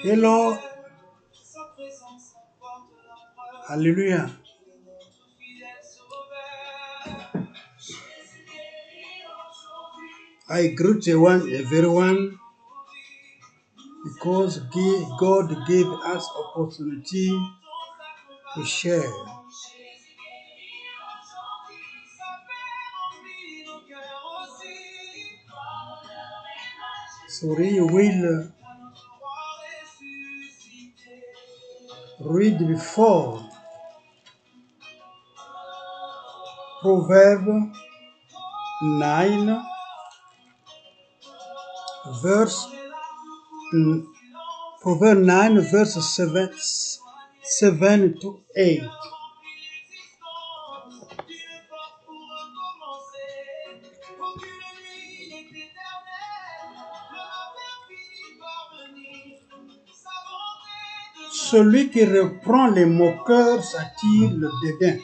Hello. Hallelujah. I greet everyone because God gave us opportunity to share. So we will read before Proverbs 9 verse Proverbs 9 verse 7 to 8. Celui qui reprend les moqueurs s'attire le dédain,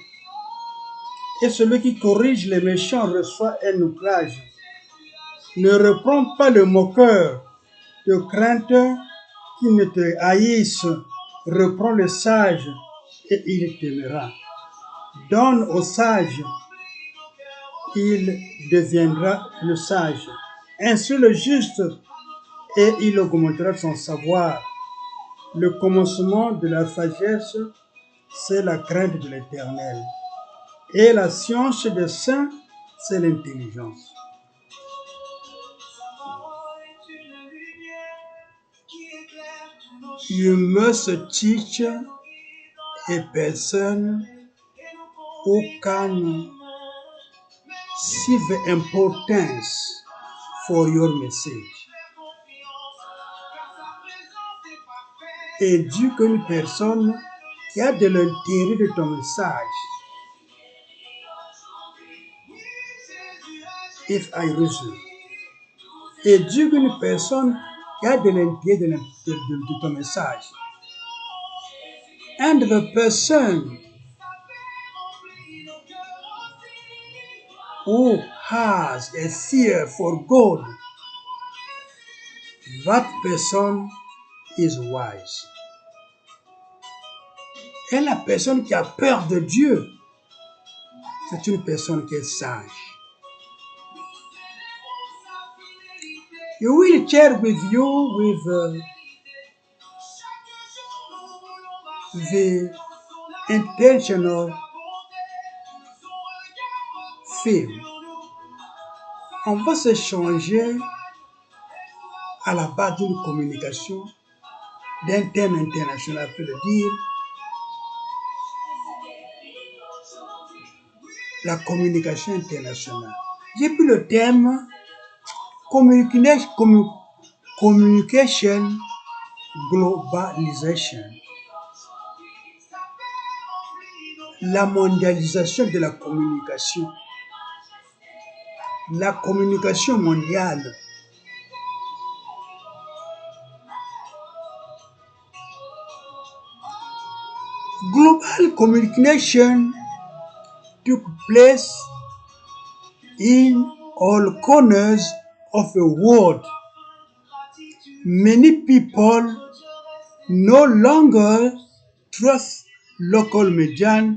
et celui qui corrige les méchants reçoit un outrage. Ne reprends pas le moqueur de crainte qu'il ne te haïsse, reprends le sage et il t'aimera. Donne au sage, il deviendra le sage. Ainsi le juste, et il augmentera son savoir. Le commencement de la sagesse, c'est la crainte de l'Éternel. Et la science des saints, c'est l'intelligence. You must teach a person who can see the importance for your message. Éduque une personne qui a de l'intérêt de ton message. If I resume. Éduque une personne qui a de l'intérêt de ton message. And the person who has a fear for God, that person is wise. Et la personne qui a peur de Dieu, c'est une personne qui est sage. You will share with you with the intentional film. On va s'échanger à la base d'une communication d'un thème international, peut le dire, la communication internationale. J'ai pris le thème communication globalization. La mondialisation de la communication. La communication mondiale. Global communication took place in all corners of the world. Many people no longer trust local media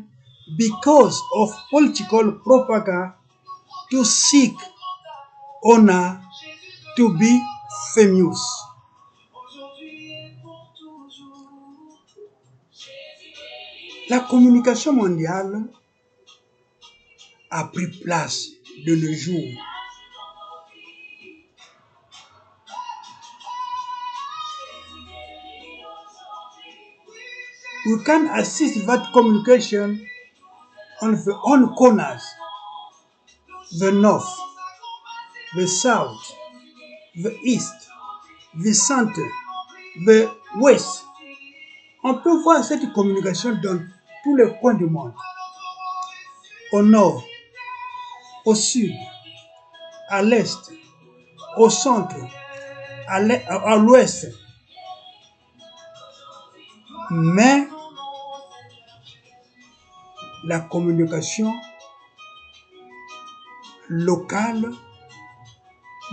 because of political propaganda to seek honor, to be famous. La communication mondiale a pris place de nos jours. We can assist that communication on the own corners, the north, the south, the east, the center, the west. On peut voir cette communication dans tous les coins du monde. Au nord, au sud, à l'est, au centre, à l'ouest. Mais la communication locales,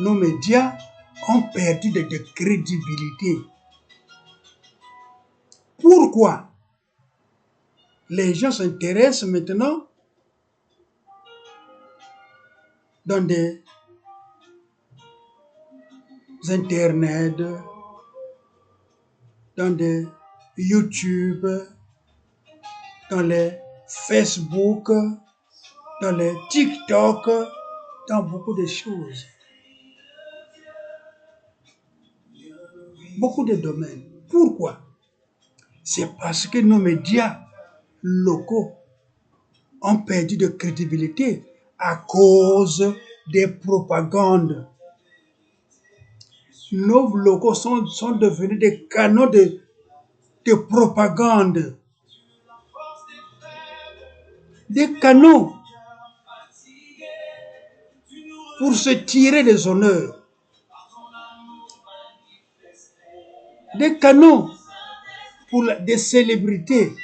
nos médias ont perdu de crédibilité. Pourquoi les gens s'intéressent maintenant dans des internets, dans des YouTube, dans les Facebook, dans les TikTok, dans beaucoup de choses. Beaucoup de domaines. Pourquoi? C'est parce que nos médias locaux ont perdu de crédibilité à cause des propagandes. Nos locaux sont devenus des canaux de propagande. Des canaux pour se tirer des honneurs. Des canaux pour des célébrités.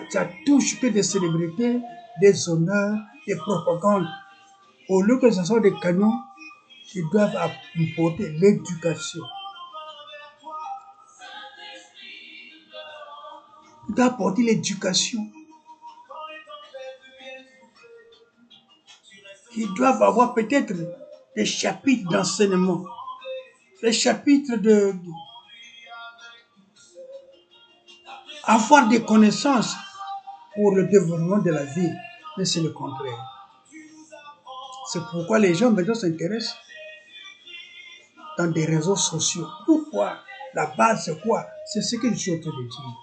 Ça touche que des célébrités, des honneurs, des propagandes. Au lieu que ce soit des canaux qui doivent apporter l'éducation. Ils doivent apporter l'éducation. Ils doivent avoir peut-être des chapitres d'enseignement, des chapitres de avoir des connaissances pour le développement de la vie, mais c'est le contraire. C'est pourquoi les gens maintenant s'intéressent dans des réseaux sociaux. Pourquoi? La base, c'est quoi? C'est ce que je suis en train de dire.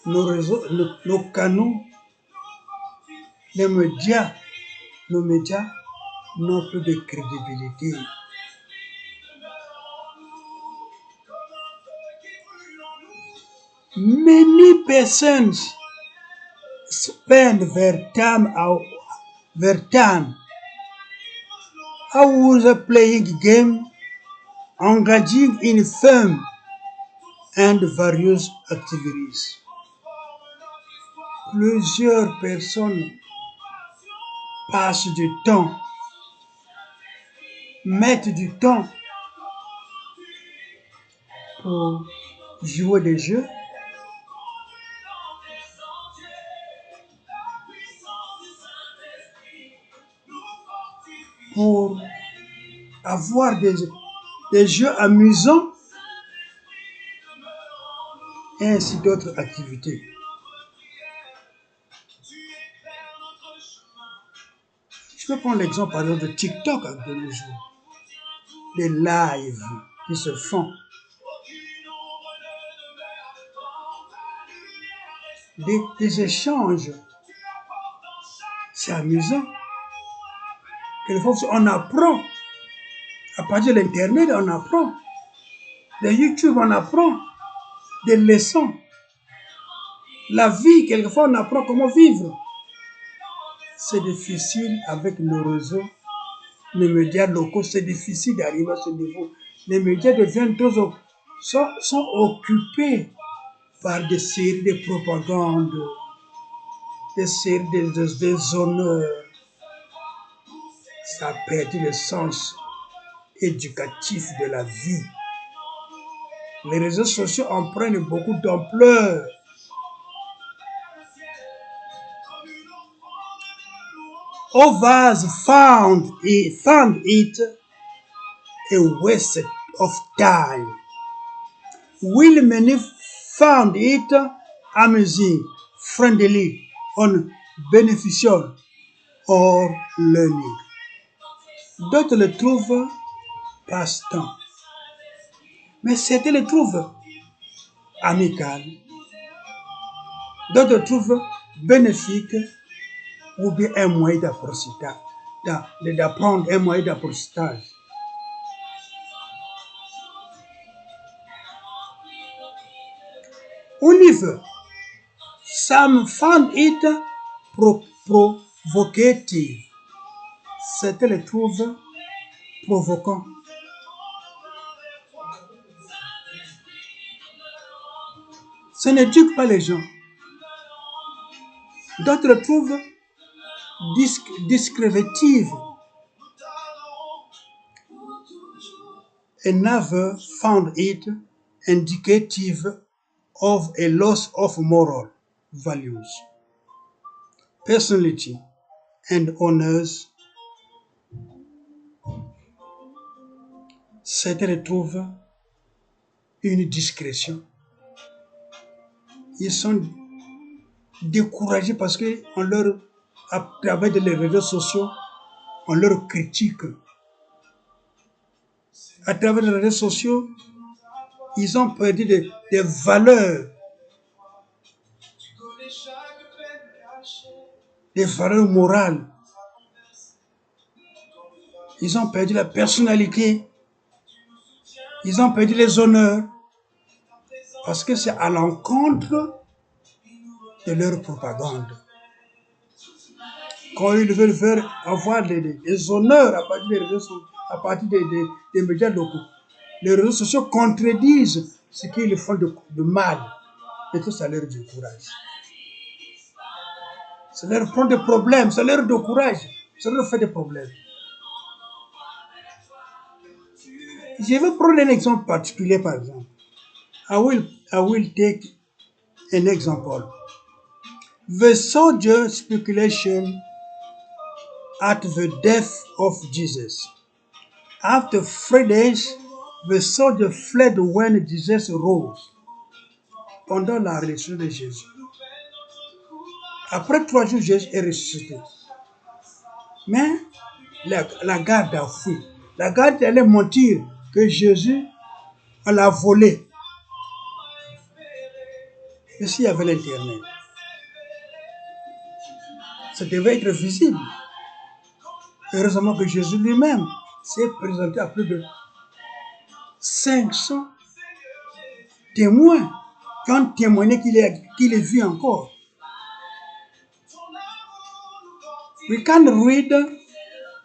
Nos réseaux, nos canaux, les médias, nos médias n'ont plus de crédibilité. Many persons spend their time hours playing game, engaging in fun and various activities. Plusieurs personnes passent du temps, mettent du temps pour jouer des jeux, pour avoir des jeux amusants et ainsi d'autres activités. Je peux prendre l'exemple par exemple de TikTok de nos jours. Des lives qui se font. Des échanges. C'est amusant. Quelquefois, on apprend. À partir de l'Internet, on apprend. De YouTube, on apprend. Des leçons. La vie, quelquefois, on apprend comment vivre. C'est difficile avec nos réseaux, les médias locaux, c'est difficile d'arriver à ce niveau. Les médias deviennent sont occupés par des séries de propagandes, des séries des honneurs. Ça a perdu le sens éducatif de la vie. Les réseaux sociaux en prennent beaucoup d'ampleur. Others found it a waste of time, while many found it amusing, friendly, and beneficial or learning. D'autres le trouvent passe-temps, mais certains le trouvent amical. D'autres le trouvent bénéfique ou bien un moyen d'apprentissage, d'apprendre un moyen d'apprentissage. On y veut. Some found it provocative. Certains le trouvent provoquant. Ça n'éduque pas les gens. D'autres trouvent discrétive. Another found it indicative of a loss of moral values, personality, and honors. Certains trouvent une discrétion. Ils sont découragés parce que à travers les réseaux sociaux, on leur critique. À travers les réseaux sociaux, ils ont perdu des valeurs. Des valeurs morales. Ils ont perdu la personnalité. Ils ont perdu les honneurs. Parce que c'est à l'encontre de leur propagande. Quand ils veulent faire avoir des honneurs à partir des médias locaux, les réseaux sociaux contredisent ce qu'ils font de mal. Et tout ça leur décourage. Ça leur prend des problèmes, ça leur décourage, ça leur fait des problèmes. Je vais prendre un exemple particulier, par exemple. I will take an example. The soldier speculation at the death of Jesus. After 3 days, the soldier fled when Jesus rose. Pendant la résurrection de Jésus. Après 3 jours, Jésus est ressuscité. Mais la garde a fui. La garde allait mentir que Jésus l'a volé. Et s'il y avait l'Internet, ça devait être visible. Heureusement que Jésus lui-même s'est présenté à plus de 500 témoins qui ont témoigné qu'il est vu encore. We can read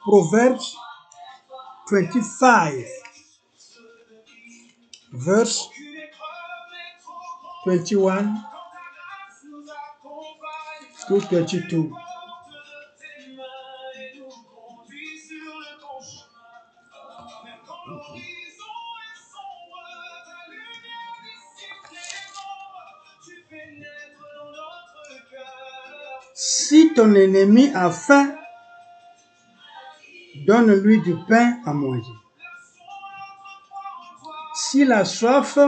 Proverbs 25, verse 21 to 22. Si ton ennemi a faim, donne-lui du pain à manger. S'il a soif,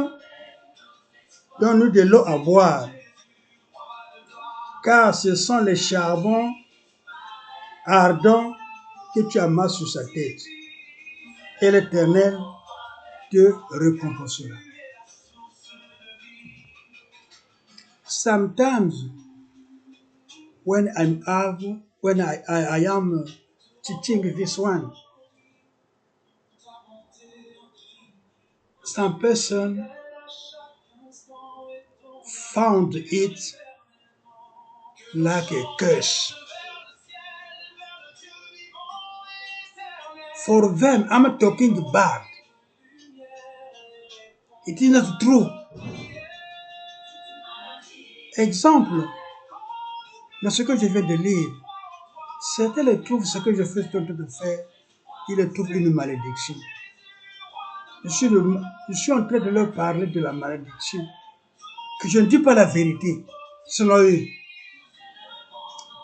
donne-lui de l'eau à boire. Car ce sont les charbons ardents que tu amasses sur sa tête. Et l'Éternel te récompensera. Sometimes, when I am teaching this one, some person found it like a curse. For them, I'm talking bad. It is not true. Exemple, dans ce que je viens de lire, certains le trouvent ce que je suis en train de faire, ils le trouvent une malédiction. Je suis en train de leur parler de la malédiction, que je ne dis pas la vérité, selon eux.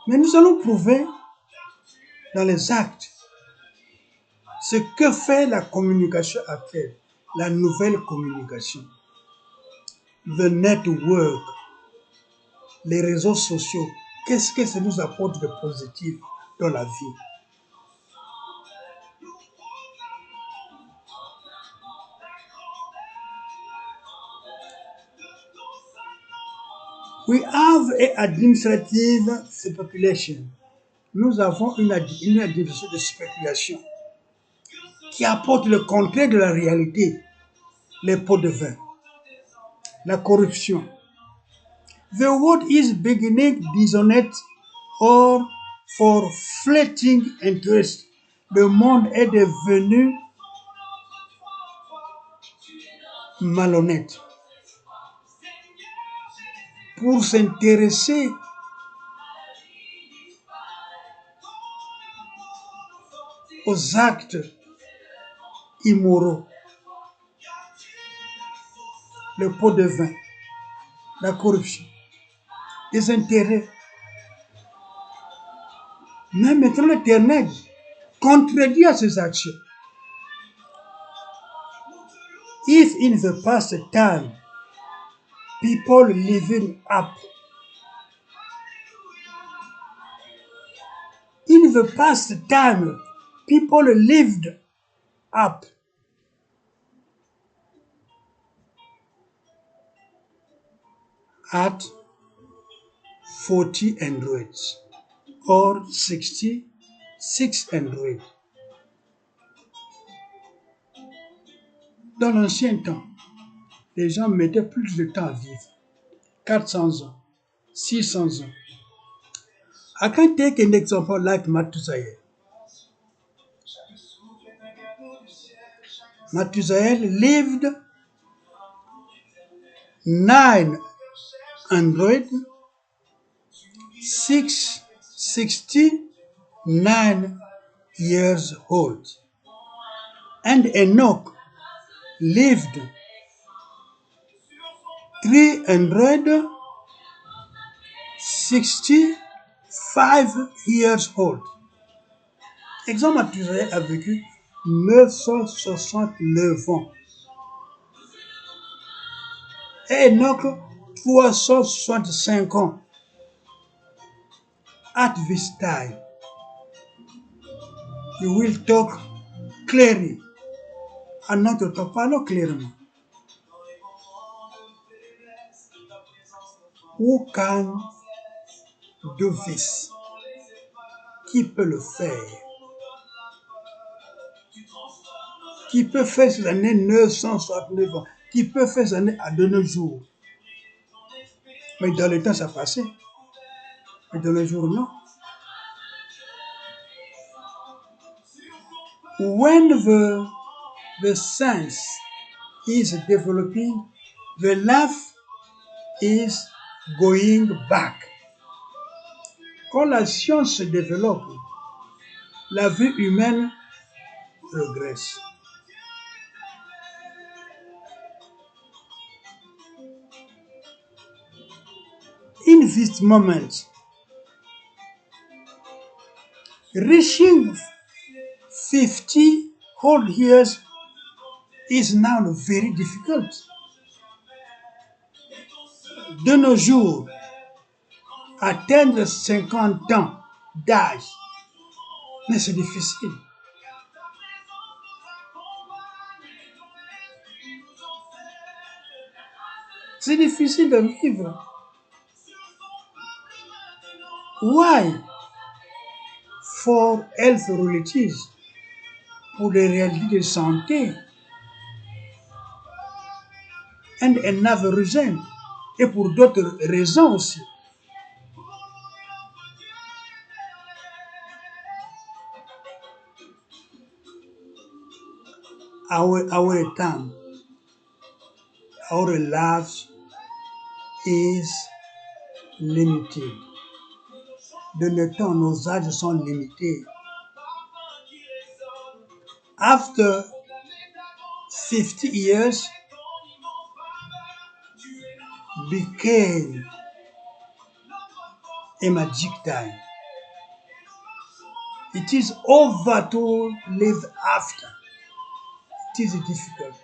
Mais nous allons prouver dans les actes ce que fait la communication actuelle, la nouvelle communication, the network, les réseaux sociaux. Qu'est-ce que ça nous apporte de positif dans la vie? We have an administrative speculation. Nous avons une administration de spéculation qui apporte le contraire de la réalité, les pots de vin, la corruption. The world is beginning dishonest or for fleeting interest. Le monde est devenu malhonnête. pour s'intéresser aux actes immoraux, le pot de vin, la corruption, les intérêts. Mais maintenant l'Éternel contredit à ces actions. If in the past time people living up, in the past time people lived up at 40 androids or 66 androids. Dans l'ancien temps, les gens mettaient plus de temps à vivre. 400 ans, 600 ans. I can take an example like Mathusalem. Mathusalem lived 969 years old. And Enoch lived 365 years old. Exemple, Mathusalem a vécu 969 ans. Et Enoch, 365 ans. At this time, you will talk clearly. À notre temps, parlons clairement. Who can do this? Qui peut le faire? Qui peut faire ces années 969 ans? Qui peut faire ces années à de nos jours? Mais dans le temps, ça passait. Mais dans le jour, non. When the science is developing, the life is going back. Quand la science se développe, la vie humaine regresse. In this moment, reaching 50 whole years is now very difficult. De nos jours, atteindre 50 ans d'âge, mais c'est difficile. C'est difficile de vivre. Why? For health relatives, pour les réalités de santé. And another reason, et pour d'autres raisons aussi. Our time, our lives is limited. De nos temps, nos âges sont limités. After 50 years became a magic time. It is over to live after. It is difficult.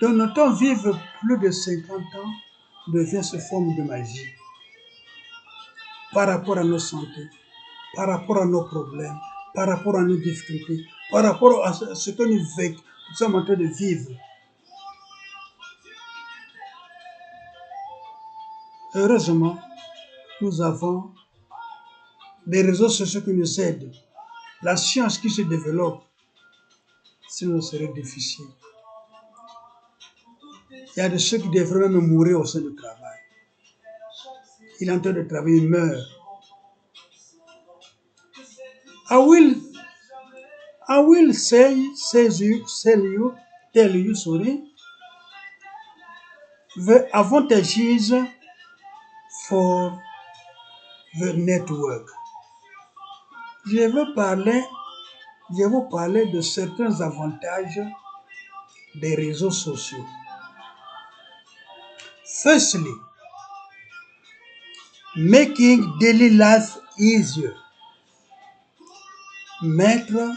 Dans notre temps, vivre plus de 50 ans devient sous forme de magie. Par rapport à nos santé, par rapport à nos problèmes, par rapport à nos difficultés, par rapport à ce que nous sommes en train de vivre. Heureusement, nous avons des réseaux sociaux qui nous aident. La science qui se développe, sinon ce serait difficile. Il y a de ceux qui devraient même mourir au sein du travail. Il est en train de travailler, il meurt. I will tell you, the advantages for the network. Je vais vous parler de certains avantages des réseaux sociaux. Firstly, making daily life easier. Mettre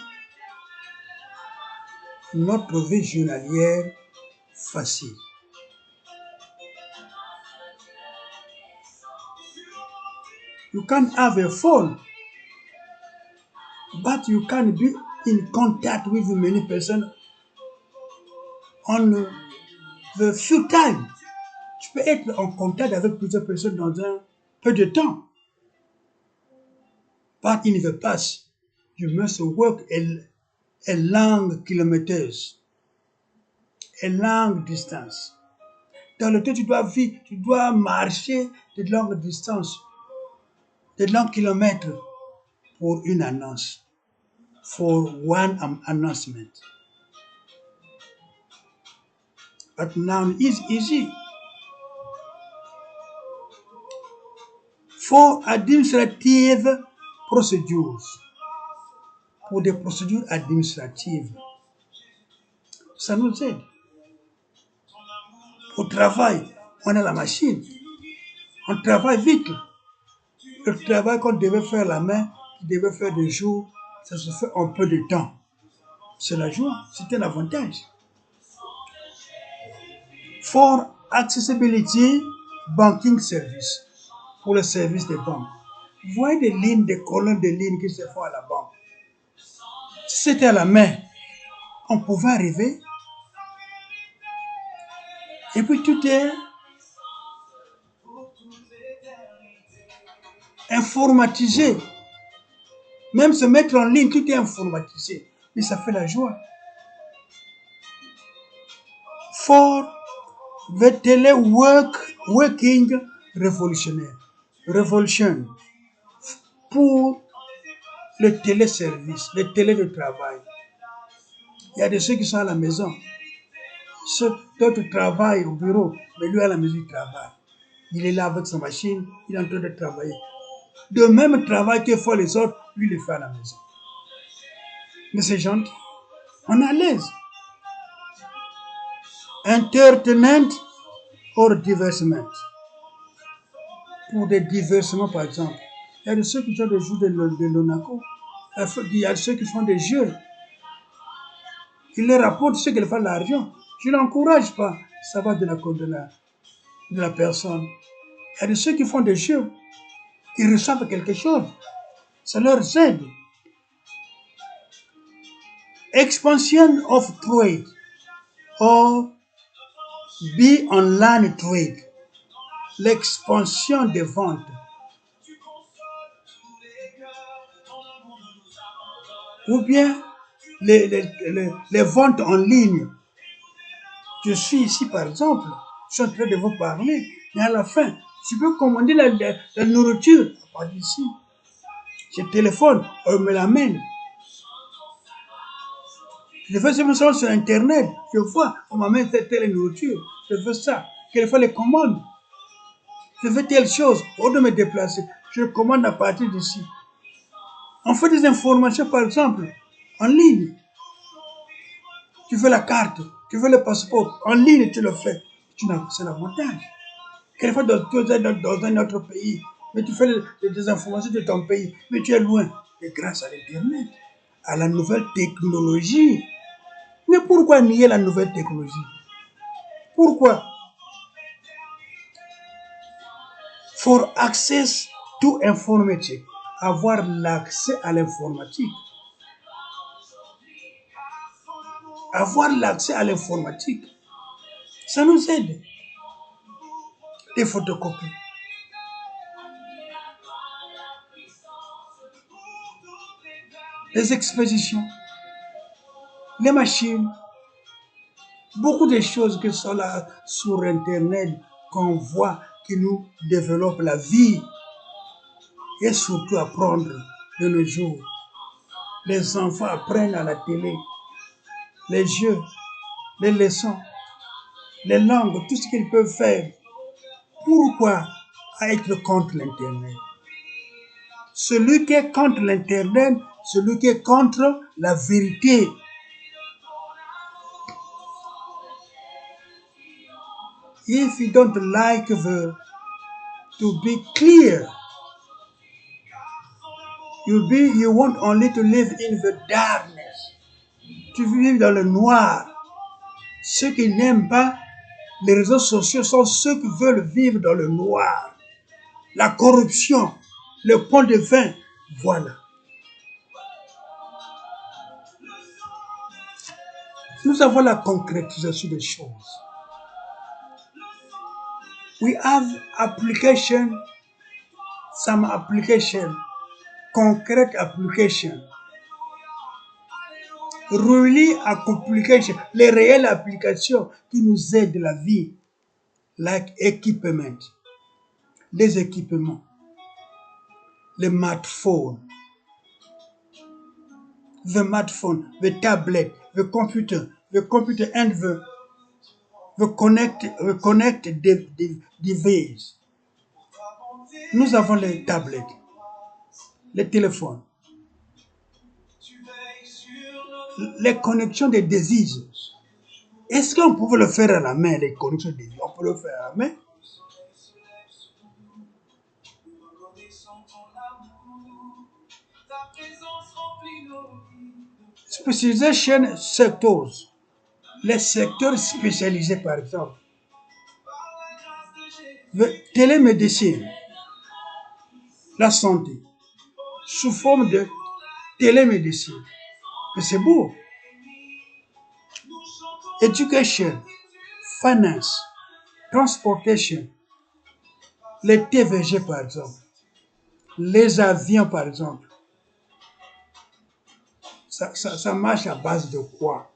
notre vie journalière facile. You can have a phone, but you can be in contact with many persons on the few time. Tu peux être en contact avec plusieurs personnes dans un peu de temps. But in the past, you must work a long kilometers, a long distance. Dans le temps, tu dois marcher de longues distances, de longs kilomètres pour une annonce, for one announcement. But now it's easy. For administrative procedures, pour des procédures administratives, ça nous aide. Au travail, on a la machine, on travaille vite. Le travail qu'on devait faire la main, qui devait faire des jours, ça se fait en peu de temps. C'est la joie, c'est un avantage. For accessibility banking service, pour le service des banques. Vous voyez des lignes, des colonnes de lignes qui se font à la banque. Si c'était à la main, on pouvait arriver. Et puis tout est informatisé. Même se mettre en ligne, tout est informatisé. Et ça fait la joie. For the teleworking revolution. Pour le téléservice, le télé de travail. Il y a de ceux qui sont à la maison. D'autres travaillent au bureau, mais lui à la maison il travaille. Il est là avec sa machine, il est en train de travailler. Le même travail que font les autres, lui le fait à la maison. Mais c'est gentil. On est à l'aise. Entertainment or diversement. Pour des diversements, par exemple. Il y a de ceux qui font des jeux de l'Onaco. Il y a ceux qui font des jeux. Ils leur rapportent ce qu'ils font de l'argent. Je ne l'encourage pas. Ça va de la personne. Il y a de ceux qui font des jeux. Ils reçoivent quelque chose. Ça leur aide. Expansion of trade or be online trade. L'expansion des ventes. Ou bien les ventes en ligne. Je suis ici par exemple, je suis en train de vous parler, mais à la fin, tu peux commander la nourriture à partir d'ici. Je téléphone, on me l'amène. Je fais ça sur Internet, je vois, on m'amène telle nourriture, je fais ça, quelquefois les commandes. Je fais telle chose, au lieu de me déplacer, je commande à partir d'ici. On fait des informations par exemple, en ligne. Tu veux la carte, tu veux le passeport, en ligne tu le fais. C'est l'avantage. Quelquefois tu es dans un autre pays, mais tu fais des informations de ton pays, mais tu es loin. Et grâce à l'Internet, à la nouvelle technologie. Mais pourquoi nier la nouvelle technologie? Pourquoi? For access to informatique, avoir l'accès à l'informatique. Avoir l'accès à l'informatique, ça nous aide. Des photocopies. Les expéditions. Les machines. Beaucoup de choses qui sont là sur Internet, qu'on voit, qui nous développent la vie. Et surtout apprendre de nos jours. Les enfants apprennent à la télé. Les jeux, les leçons. les langues, tout ce qu'ils peuvent faire. Pourquoi être contre l'Internet? Celui qui est contre l'Internet, celui qui est contre la vérité. If you don't like to be clear, you want only to live in the darkness. Tu veux vivre dans le noir. Ceux qui n'aiment pas les réseaux sociaux sont ceux qui veulent vivre dans le noir. La corruption, le pont de vin, voilà. Nous avons la concrétisation des choses. We have some application, concrete application. Really application, les réelles applications qui nous aident la vie, like equipment, les équipements, les smartphones, the tablet, the computer and the connect device. Nous avons les tablettes, les téléphones, les connexions des diseases. Est-ce qu'on pouvait le faire à la main, les connexions des diseases? On peut le faire à la main. Specialization sectors. Les secteurs spécialisés, par exemple. La télémédecine, la santé, sous forme de télémédecine. C'est beau. Education, finance, transportation, les TVG par exemple, les avions par exemple. Ça marche à base de quoi?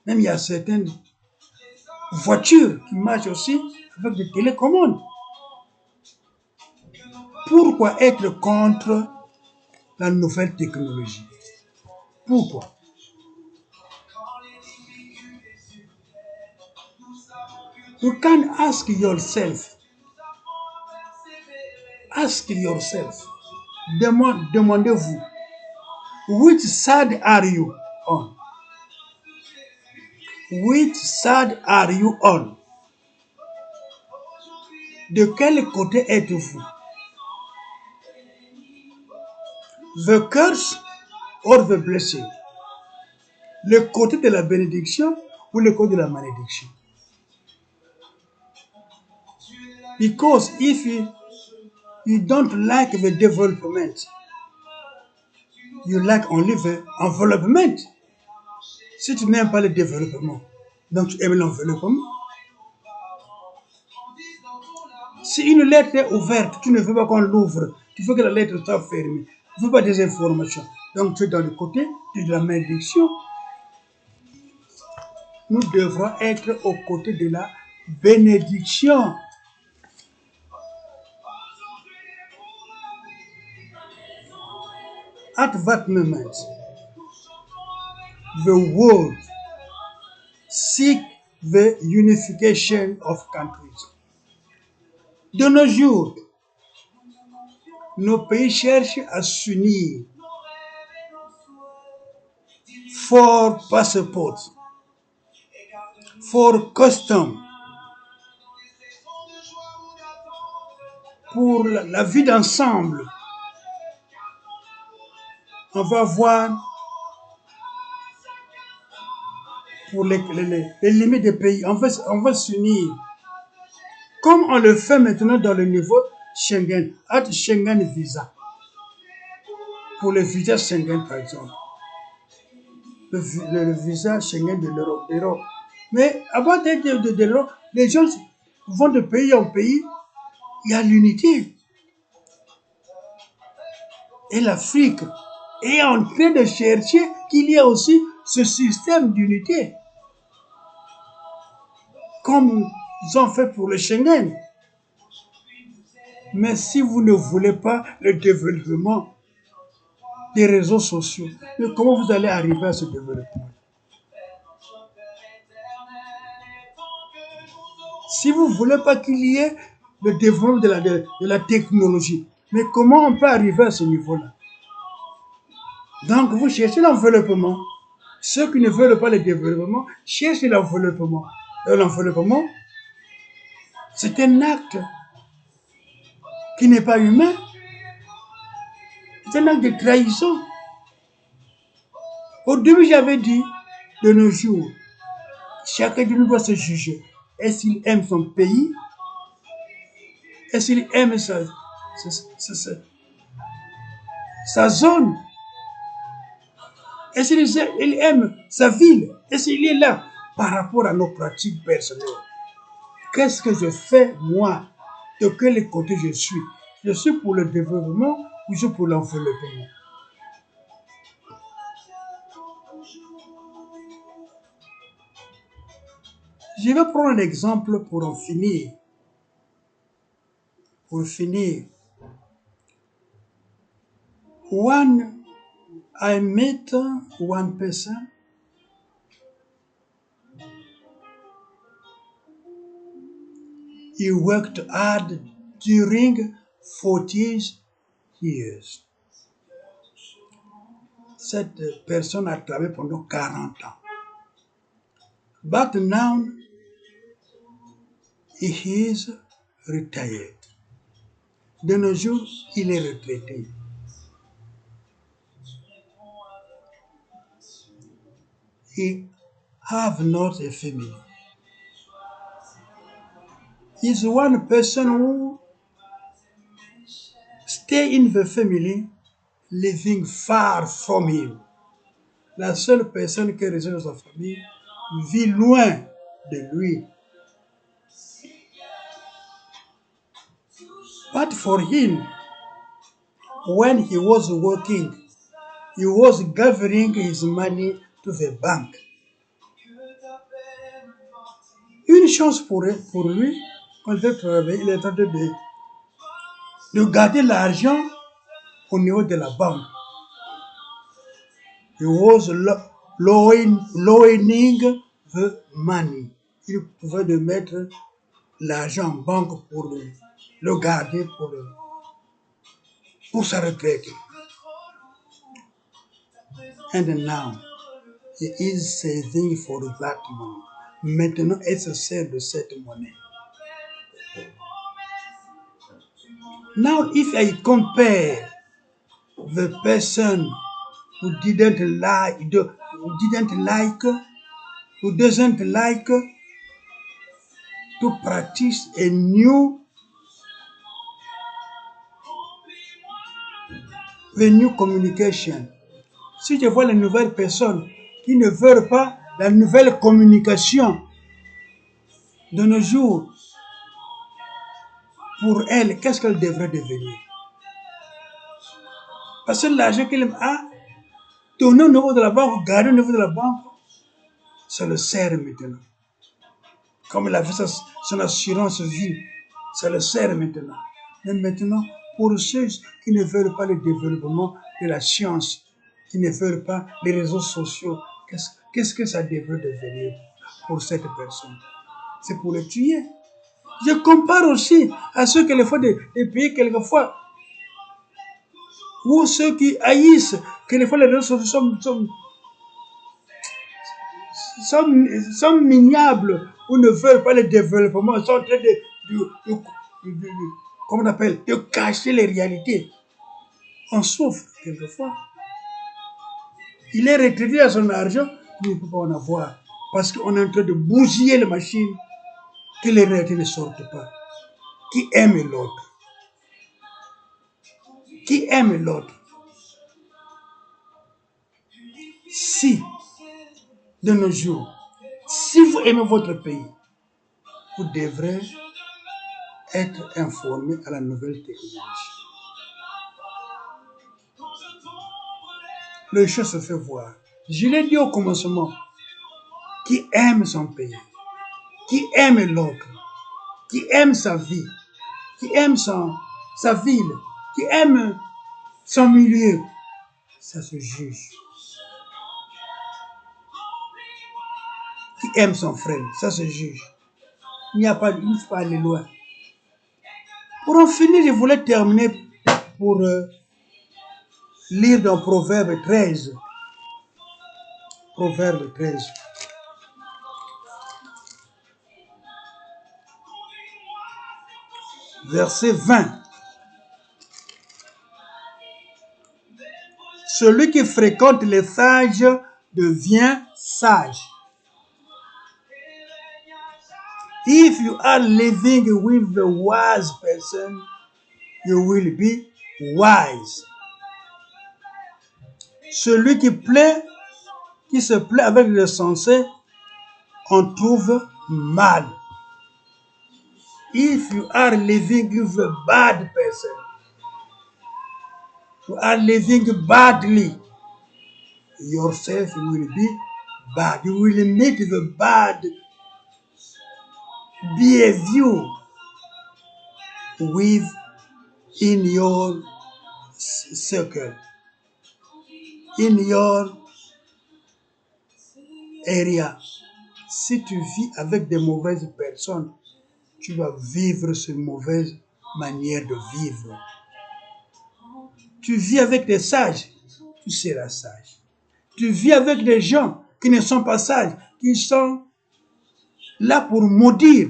Même il y a certaines voitures qui marchent aussi avec des télécommandes. Pourquoi être contre la nouvelle technologie? Pourquoi? You can ask yourself. Demandez-vous. Which side are you on? Which side are you on? De quel côté êtes-vous? The curse or the blessing? Le côté de la bénédiction ou le côté de la malédiction? Because if you don't like the development, you like only the envelopment. Si tu n'aimes pas le développement, donc tu aimes l'enveloppement. Si une lettre est ouverte, tu ne veux pas qu'on l'ouvre, tu veux que la lettre soit fermée, tu ne veux pas des informations. Donc tu es dans le côté de la malédiction. Nous devrons être aux côtés de la bénédiction. At that moment, the world seek the unification of countries. De nos jours, nos pays cherchent à s'unir for passports, for custom, pour la vie d'ensemble. On va voir pour les limites des pays. On va s'unir. Comme on le fait maintenant dans le niveau Schengen, at Schengen Visa. Pour le visa Schengen, par exemple. Le visa Schengen de l'Europe. Mais avant d'être de l'Europe, les gens vont de pays en pays. Il y a l'unité. Et l'Afrique est en train de chercher qu'il y a aussi ce système d'unité. Comme ils ont fait pour le Schengen. Mais si vous ne voulez pas le développement des réseaux sociaux, mais comment vous allez arriver à ce développement? Si vous ne voulez pas qu'il y ait le développement de la technologie, mais comment on peut arriver à ce niveau-là? Donc, vous cherchez l'enveloppement. Ceux qui ne veulent pas le développement cherchent l'enveloppement. Et l'enveloppement, c'est un acte qui n'est pas humain. C'est un acte de trahison. Au début, j'avais dit, de nos jours, chacun de nous doit se juger. Est-ce qu'il aime son pays? Est-ce qu'il aime sa zone? Est-ce qu'il aime sa ville? Est-ce qu'il est là par rapport à nos pratiques personnelles? Qu'est-ce que je fais, moi? De quel côté je suis? Je suis pour le développement ou je suis pour l'enveloppement? Je vais prendre un exemple pour en finir. Pour finir, I met one person. He worked hard during 40 years. Cette personne a travaillé pendant 40 ans. But now, he is retired. De nos jours, il est retraité. He have not a family. He's one person who stay in the family, living far from him. La seule personne qui réside dans sa famille vit loin de lui. But for him, when he was working, he was gathering his money to the bank. Une chance pour lui, quand il travaille, il est en train de garder l'argent au niveau de la banque. He was loaning the money. Il pouvait de mettre l'argent en banque pour le garder pour sa retraite. And now, he is saving for that money. Maintenant, il se sert de cette monnaie. Now, if I compare the person who doesn't like to practice a new communication. Si je vois les nouvelles personnes qui ne veulent pas la nouvelle communication de nos jours, pour elles, qu'est-ce qu'elles devraient devenir? Parce que l'argent qu'elle a, tourner au niveau de la banque, garder au niveau de la banque, ça le sert maintenant. Comme il a fait son assurance vie, ça le sert maintenant. Mais maintenant, pour ceux qui ne veulent pas le développement de la science, qui ne veulent pas les réseaux sociaux, qu'est-ce que ça devrait devenir pour cette personne? C'est pour le tuer. Je compare aussi à ceux qui le font des pays quelquefois, ou ceux qui haïssent, quelquefois les réseaux sociaux sont minables ou ne veulent pas le développement, sont en train comment on appelle, de cacher les réalités. On souffre quelquefois. Il est retraité à son argent, mais il ne peut pas en avoir. Parce qu'on est en train de bousiller les machines, que les réalités ne sortent pas. Qui aime l'autre? Qui aime l'autre? Si, de nos jours, si vous aimez votre pays, vous devrez être informé à la nouvelle technologie. Le chose se fait voir. Je l'ai dit au commencement, qui aime son pays, qui aime l'autre, qui aime sa vie, qui aime sa ville, qui aime son milieu, ça se juge. Qui aime son frère, ça se juge. Il ne faut pas aller loin. Pour en finir, je voulais terminer pour lire dans Proverbe 13. Proverbe 13. Verset 20. Celui qui fréquente les sages devient sage. If you are living with the wise person, you will be wise. Celui qui se plaît avec le sensé, on trouve mal. If you are living with a bad person, you are living badly, yourself will be bad. You will meet the bad behavior in your circle, in your area. Si tu vis avec des mauvaises personnes, tu vas vivre cette mauvaise manière de vivre. Tu vis avec des sages, tu seras sage. Tu vis avec des gens qui ne sont pas sages, qui sont là pour maudire,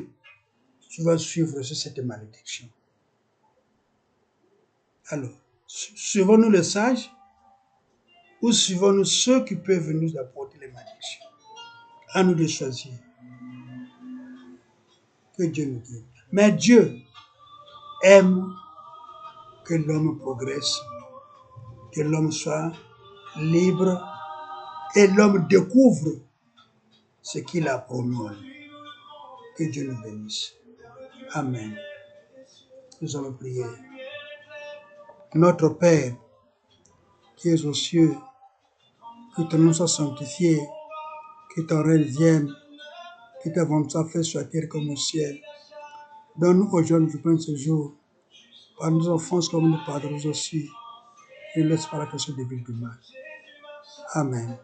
tu vas suivre cette malédiction. Alors, suivons-nous les sages ou suivons-nous ceux qui peuvent nous apporter les malédictions? À nous de choisir. Que Dieu nous guide. Mais Dieu aime que l'homme progresse, que l'homme soit libre et l'homme découvre ce qu'il a promis. Que Dieu nous bénisse. Amen. Nous allons prier. Notre Père, qui es aux cieux, que ton nom soit sanctifié, que ton règne vienne, que ta volonté soit faite sur la terre comme au ciel. Donne-nous aujourd'hui du pain de ce jour. Par nos offenses comme nous pardonnons aussi. Et ne laisse pas la question des villes du mal. Amen.